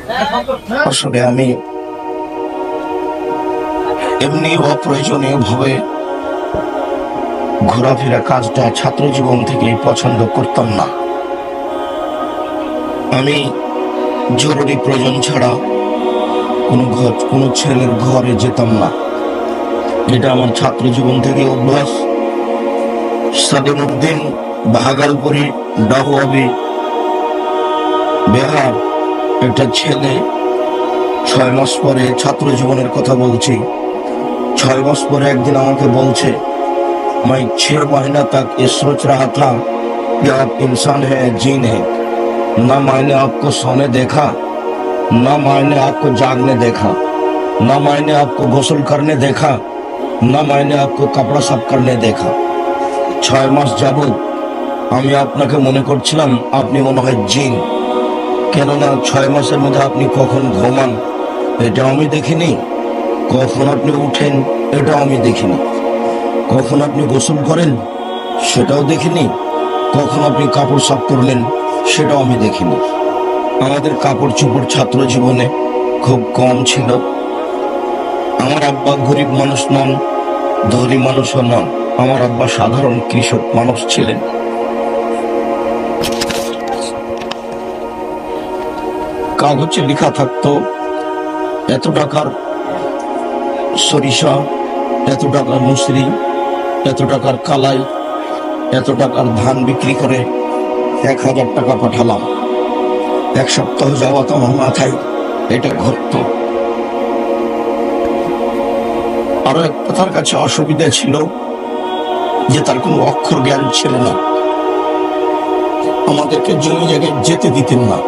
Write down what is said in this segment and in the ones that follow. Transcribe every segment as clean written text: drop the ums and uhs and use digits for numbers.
আসলে আমি এমনি অপ্রয়োজনীয় ভাবে ঘোরাফেরা কাজটা ছাত্র জীবন থেকেই পছন্দ করতাম না। আমি জরুরি প্রয়োজন ছাড়া কোনো ছেলের ঘরে যেতাম না। এটা আমার ছাত্র জীবন থেকে অভ্যাস। সাদেমউদ্দিন ভাগালপুরি ডাহুয়াবি বিহার একটা ছেলে 6 মাস পরে, ছাত্র জীবনের কথা বলছি, 6 মাস পরে একদিন আমাকে বলছে, मैं 6 महीना तक ये सोच रहा था कि आप इंसान है, जीन है। ना मैंने आपको सोने देखा, ना मैंने आपको जागने देखा, ना मैंने आपको गोसल करने देखा, ना मैंने आपको कपड़ा साफ करने देखा। 6 মাস যাবৎ আমি আপনাকে মনে করছিলাম আপনি মনে হয় জিন, কেননা 6 মাসের মধ্যে আপনি কখন ঘুমান এটা আমি দেখিনি, কখন আপনি উঠেন এটাও আমি দেখিনি, কখন আপনি গোসল করেন সেটাও দেখিনি, কখন আপনি কাপড় সাফ করলেন সেটাও আমি দেখিনি। আমাদের কাপড় চোপড় ছাত্র জীবনে খুব কম ছিল। আমার আব্বা গরিব মানুষ নন, ধনী মানুষও নন। আমার আব্বা সাধারণ কৃষক মানুষ ছিলেন। কাগজে লেখা থাকতো এত টাকার সরিষা, এত টাকার মুসরি, এত টাকার কালাই, এত টাকার ধান বিক্রি করে 1000 টাকা পাঠালাম। 1 সপ্তাহ যাওয়া তো আমার মাথায় এটা ঘটতো। আরো একটা তার কাছে অসুবিধা ছিল যে তার কোনো অক্ষর জ্ঞান ছিল না। আমাদেরকে জমি জায়গায় যেতে দিতেন না,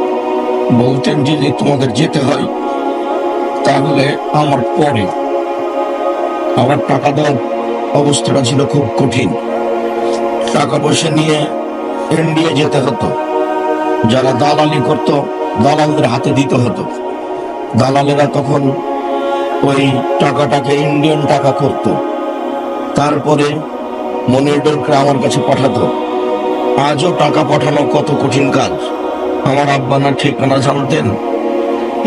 বলতেন যে তোমাদের যেতে হয় তাহলে আমার পরে। আমার টাকা দেওয়ার অবস্থাটা ছিল খুব কঠিন। টাকা পয়সা নিয়ে ইন্ডিয়া যেতে হতো, যারা দালালি করত দালালদের হাতে দিতে হতো। দালালেরা তখন ওই টাকাটাকে ইন্ডিয়ান টাকা করত, তারপরে মনি অর্ডার করে আমার কাছে পাঠাতো। আজও টাকা পাঠানো কত কঠিন কাজ। আমার আব্বা না ঠিকানা জানতেন,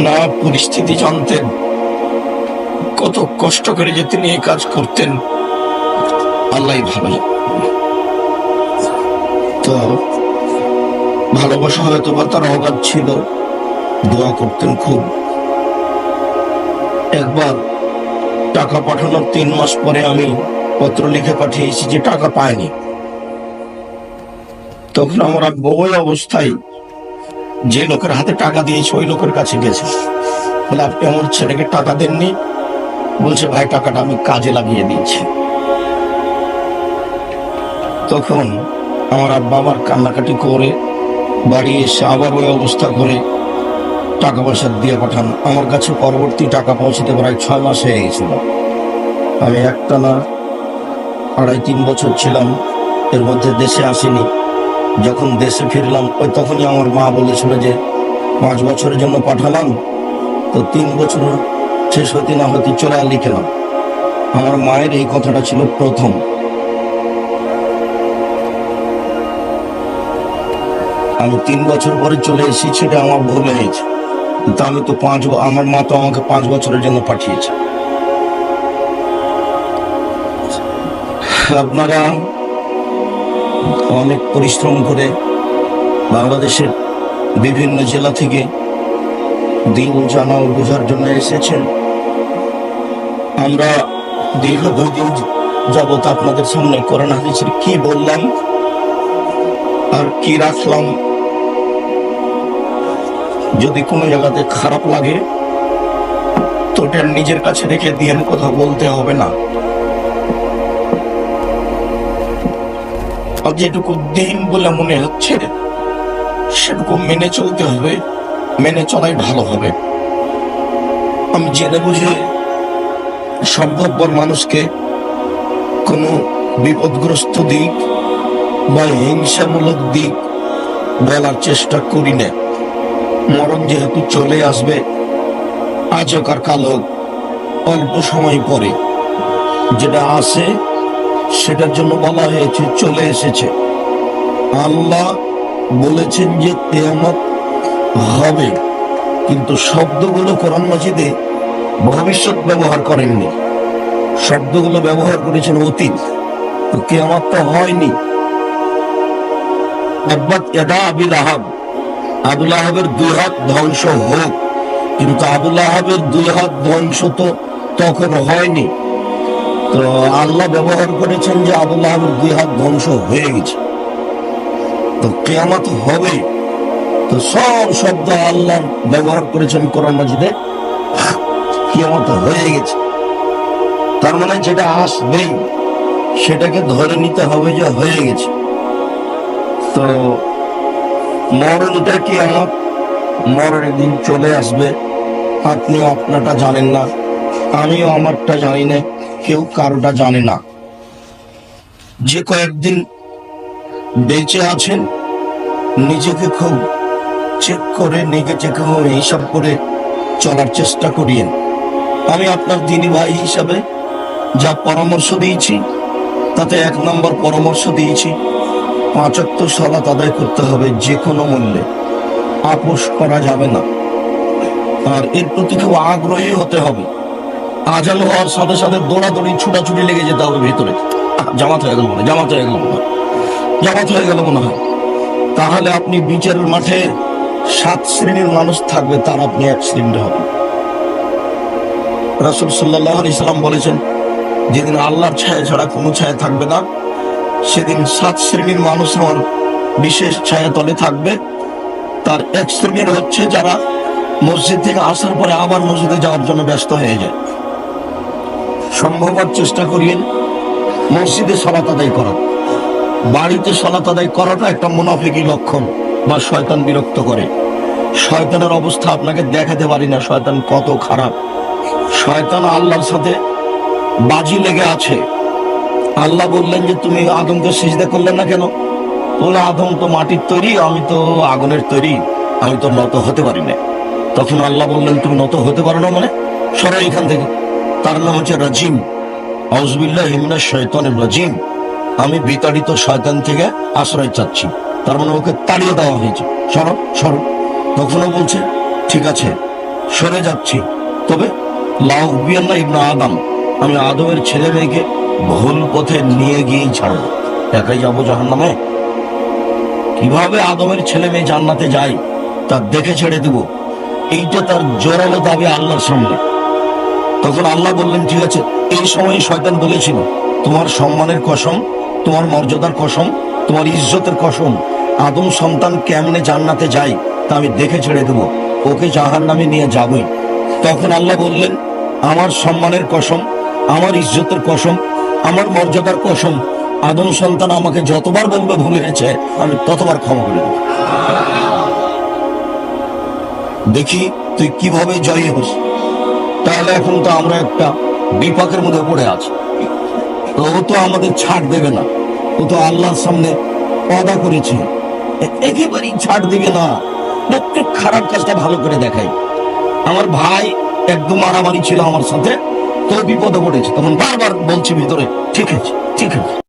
না পরিস্থিতি জানতেন, কত কষ্ট করে যে তিনি এই কাজ করতেন আল্লাহ ভালো। তো ভালোবাসা হয়তো বা তার অগাধ ছিল, দোয়া করতেন খুব। একবার টাকা পাঠানোর 3 মাস পরে আমি পত্র লিখে পাঠিয়েছি যে টাকা পায়নি। তখন আমার আব্বা ওই অবস্থায় যে লোকের হাতে টাকা দিয়েছে ওই লোকের কাছে গেছে, বলে আপনি আমার ছেলেকে টাকা দেননি? বলছে ভাই টাকাটা আমি কাজে লাগিয়ে দিয়েছি। তখন আমার আব্বা আমার কান্নাকাটি করে বাড়ি এসে আবার ওই অবস্থা করে টাকা পয়সা দিয়ে পাঠান। আমার কাছে পরবর্তী টাকা পৌঁছতে প্রায় 6 মাস হয়ে গেছিল। আমি একটানা 2.5-3 বছর ছিলাম, এর মধ্যে দেশে আসিনি। যখন দেশে ফিরলাম ওই তখনই আমার মা বলেছিল যে 5 বছরের জন্য পাঠালাম, তো 3 বছর শেষ হতে না হতে চলে লিখলাম। আমার মায়ের এই কথাটা ছিল প্রথম। আমি 3 বছর পরে চলে এসেছি, সেটা আমার ভুল হয়েছে, কিন্তু আমি তো আমার মা তো আমাকে 5 বছরের জন্য পাঠিয়েছে। আপনারা অনেক পরিশ্রম করে বাংলাদেশের বিভিন্ন জেলা থেকে দিন জানা ও বোঝার জন্য এসেছেন। আমরা দীর্ঘ 2 দিন যাবত আপনাদের সামনে কোরআন হাদিসের কি বললাম আর কি রাখলাম, যদি কোনো জায়গাতে খারাপ লাগে তো এটা নিজের কাছে রেখে দিয়ে কথা বলতে হবে না। আর যেটুকু দিন বলে মনে হচ্ছে সেটুকু মেনে চলতে হবে, মেনে চলাই ভালো হবে। আমি জেনে বুঝে সম্ভবপর মানুষকে কোনো বিপদগ্রস্ত দিক বা হিংসামূলক দিক বলার চেষ্টা করি না। মরণ যেহেতু চলে আসবে, আজ হোক আর কাল হোক, অল্প সময় পরে যেটা আসে সেটার জন্য বলা হয়েছে চলে এসেছে। আল্লাহ বলেছেন যে কিয়ামত হবে, কিন্তু শব্দগুলো কোরআন মাজিদে ভবিষ্যৎ ব্যবহার করেননি, শব্দগুলো ব্যবহার করেছেন অতীত। তো কিয়ামত তো হয়নি। আবুল আহাবের দুই হাত ধ্বংস হোক, কিন্তু আবুল আহাবের দুই হাত ধ্বংস তো তখন হয়নি। তো আল্লাহ ব্যবহার করেছেন যে আবুল আহাবের দুই হাত ধ্বংস হয়ে গেছে, তো কিয়ামত হবে। তো সব শব্দ আল্লাহ ব্যবহার করেছেন কোরআন মাজিদে, কিয়ামত হয়ে গেছে। তার মানে যেটা আসবেই সেটাকে ধরে নিতে হবে যে হয়ে গেছে। তো মরণটা কি আমার মরণের দিন চলে আসবে, আপনিও আপনারটা জানেন না, আমিও আমারটা জানি না, কেউ কারোটা জানে না। যে কয়েকদিন বেঁচে আছেন নিজেকে খুব চেক করে, নিজেকে খুব হিসাব করে চলার চেষ্টা করিয়েন। আমি আপনার দিনী ভাই হিসাবে যা পরামর্শ দিয়েছি তাতে 1 নম্বর পরামর্শ দিয়েছি, 5 ওয়াক্ত সালাত আদায় করতে হবে যে কোনো মূল্যে, আপোষ করা যাবে না। আর এর প্রতি খুব আগ্রহী হতে হবে। আজান হওয়ার সাথে সাথে দৌড়াদৌড়ি ছুটাছুটি লেগে যেতে হবে ভেতরে, জামাত হয়ে গেল মনে হয়, জামাত হয়ে গেল মনে হয়, জামাত হয়ে গেল মনে হয়। তাহলে আপনি বিচারের মাঠে 7 শ্রেণীর মানুষ থাকবে, তার আপনি 1 শ্রেণীর হবেন। রাসূল সাল্লাল্লাহু আলাইহি সাল্লাম বলেছেন, যেদিন আল্লাহর ছায়া ছাড়া কোনো ছায়া থাকবে না, সেদিন 7 শ্রেণীর মানুষ আমার বিশেষ ছায়া তলে থাকবে। তার 1 শ্রেণীর হচ্ছে যারা মসজিদ থেকে আসার পরে আবার মসজিদে যাওয়ার জন্য ব্যস্ত হয়ে যায়। সম্ভবত চেষ্টা করিয়েন মসজিদে সালাত আদায় করা। বাড়িতে সালাত আদায় করাটা একটা মুনাফিকি লক্ষণ, বা শয়তান বিরক্ত করে। শয়তানের অবস্থা আপনাকে দেখাতে পারি না, শয়তান কত খারাপ। শয়তান আল্লাহর সাথে বাজি লেগে আছে। আল্লাহ বললেন যে তুমি আদমকে সিজদা করলে না কেন? বলে আদম তো মাটির তৈরি, আমি তো আগুনের তৈরি, আমি তো নত হতে পারি না। তখন আল্লাহ বললেন তুমি নত হতে পারো না মানে সরো এখান থেকে। তার নাম হচ্ছে রাজিম, আউযুবিল্লাহি মিনাশ শাইতানির রাজিম। আমি বিতাড়িত শয়তান থেকে আশ্রয় চাচ্ছি। তার মানে ওকে তাড়িয়ে দেওয়া হয়েছে, সরো সরো। তখনও বলছে ঠিক আছে সরে যাচ্ছি, তবে লাউবিয়ান্না ইবনে আদম, আমি আদমের ছেলে মেয়েকে ভুল পথে নিয়ে গিয়েই ছাড়বো। একাই যাবো জাহান্নামে? কিভাবে আদমের ছেলে মেয়ে জান্নাতে যায় তা দেখে ছেড়ে দেব, এইটা তার জোরালো দাবি আল্লাহর সামনে। তখন আল্লাহ বললেন ঠিক আছে। এই সময় শয়তান বলেছিল তোমার সম্মানের কসম, তোমার মর্যাদার কসম, তোমার ইজ্জতের কসম, আদম সন্তান কেমনে জান্নাতে যায় তা আমি দেখে ছেড়ে দেব, ওকে জাহান্নামে নিয়ে যাবই। তখন আল্লাহ বললেন আমার সম্মানের কসম, আমার ইজ্জতের কসম, আমার মর্যাদার কসম, আদম সন্তান আমাকে যতবার বলবে ভুল হয়েছে আমি ততবার ক্ষমা করে দেব। দেখি তুই কিভাবে জয়ী হোস। তাহলে এখন তো আমরা একটা বিপাকের মধ্যে পড়ে আছি। তো ও তো আমাদের ছাড় দেবে না, ও তো আল্লাহর সামনে ওয়াদা করেছে একেবারেই ছাড় দিবে না। একটু খারাপ কাজটা ভালো করে দেখাই। আমার ভাই একদম মারামারি ছিল আমার সাথে, তো বিপদে পড়েছে, তখন বারবার বলছি ভিতরে ঠিক আছে ঠিক আছে।